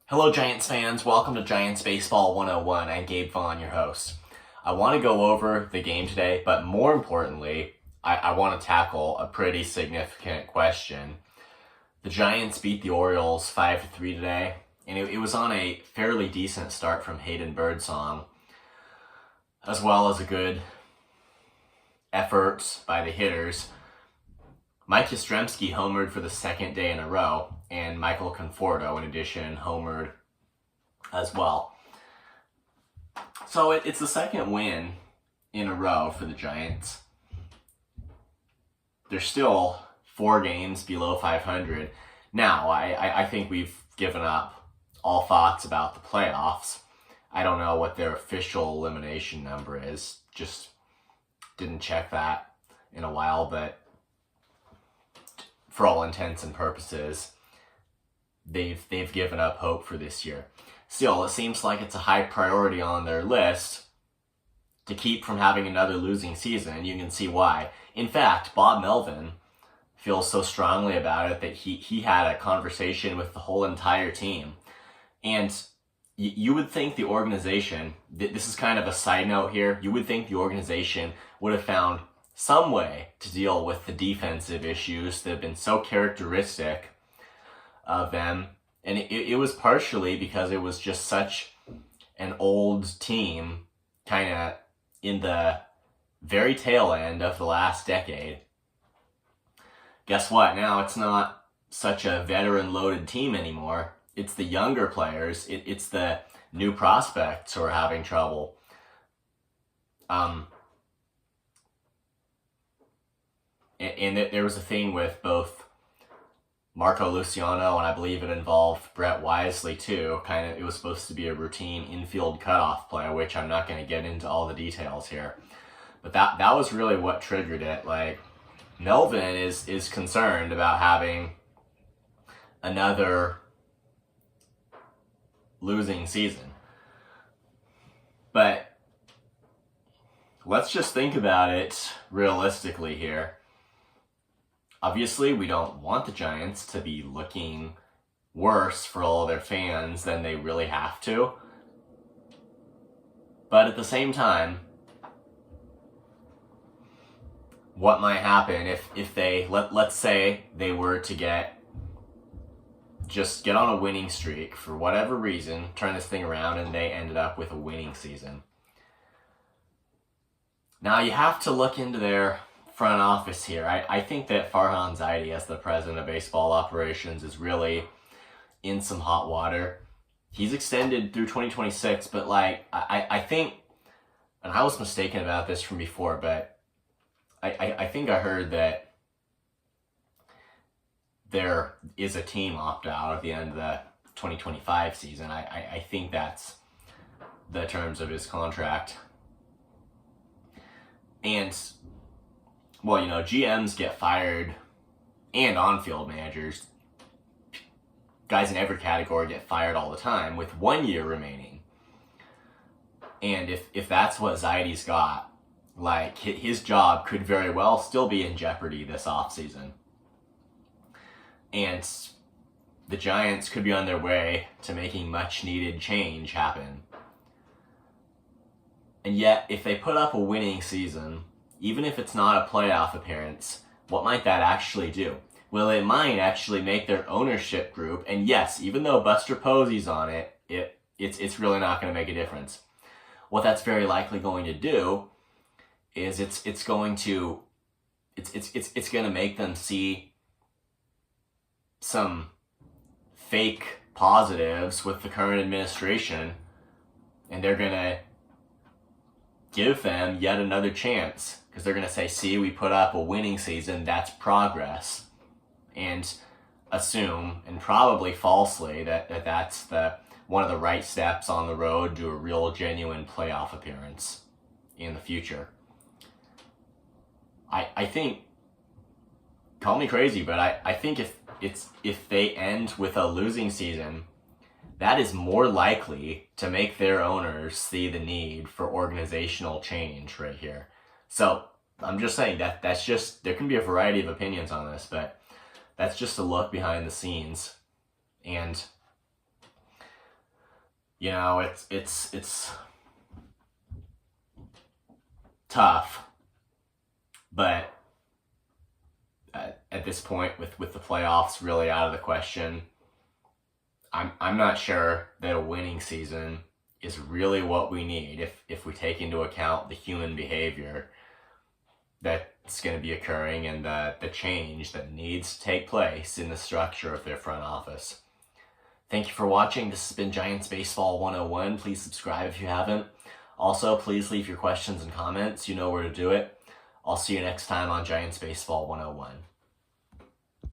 Hello, Giants fans. Welcome to Giants Baseball 101. I'm Gabe Vaughn, your host. I want to go over the game today, but more importantly, I want to tackle a pretty significant question. The Giants beat the Orioles 5-3 today, and it was on a fairly decent start from Hayden Birdsong, as well as a good effort by the hitters. Mike Yastrzemski homered for the second day in a row, and Michael Conforto, in addition, homered as well. So it's the second win in a row for the Giants. They're still 4 games below 500. Now, I think we've given up all thoughts about the playoffs. I don't know what their official elimination number is. Just didn't check that in a while, but for all intents and purposes, they've given up hope for this year. Still, it seems like it's a high priority on their list to keep from having another losing season. You can see why. In fact, Bob Melvin feels so strongly about it that he had a conversation with the whole entire team. And you would think the organization, this is kind of a side note here, you would think the organization would have found some way to deal with the defensive issues that have been so characteristic of them. And it was partially because it was just such an old team, kind of in the very tail end of the last decade. Guess what? Now it's not such a veteran-loaded team anymore. It's the younger players. It's the new prospects who are having trouble. And there was a thing with both Marco Luciano, and I believe it involved Brett Wisely too. It was supposed to be a routine infield cutoff play, which I'm not going to get into all the details here. But that was really what triggered it. Like, Melvin is concerned about having another losing season. But let's just think about it realistically here. Obviously, we don't want the Giants to be looking worse for all their fans than they really have to. But at the same time, what might happen if they, let's say they were to get on a winning streak for whatever reason, turn this thing around, and they ended up with a winning season. Now you have to look into their front office here. I think that Farhan Zaidi, as the president of baseball operations, is really in some hot water. He's extended through 2026, but I think, and I was mistaken about this from before, but I think I heard that there is a team opt-out at the end of the 2025 season. I think that's the terms of his contract. And well, GMs get fired, and on-field managers, guys in every category, get fired all the time with 1 year remaining. And if that's what Zaidi's got, his job could very well still be in jeopardy this offseason. And the Giants could be on their way to making much-needed change happen. And yet, if they put up a winning season, even if it's not a playoff appearance, what might that actually do? Well, it might actually make their ownership group, and yes, even though Buster Posey's on it, it's really not going to make a difference. What that's very likely going to do is it's going to make them see some fake positives with the current administration, and they're going to give them yet another chance, because they're going to say, see, we put up a winning season, that's progress, and assume, and probably falsely, that's one of the right steps on the road to a real genuine playoff appearance in the future. I think, call me crazy, but I think if they end with a losing season, that is more likely to make their owners see the need for organizational change right here. So I'm just saying that's just, there can be a variety of opinions on this, but that's just a look behind the scenes. And it's tough, but at this point, with the playoffs really out of the question, I'm not sure that a winning season is really what we need if we take into account the human behavior that's going to be occurring and the change that needs to take place in the structure of their front office. Thank you for watching. This has been Giants Baseball 101. Please subscribe if you haven't. Also, please leave your questions and comments. You know where to do it. I'll see you next time on Giants Baseball 101.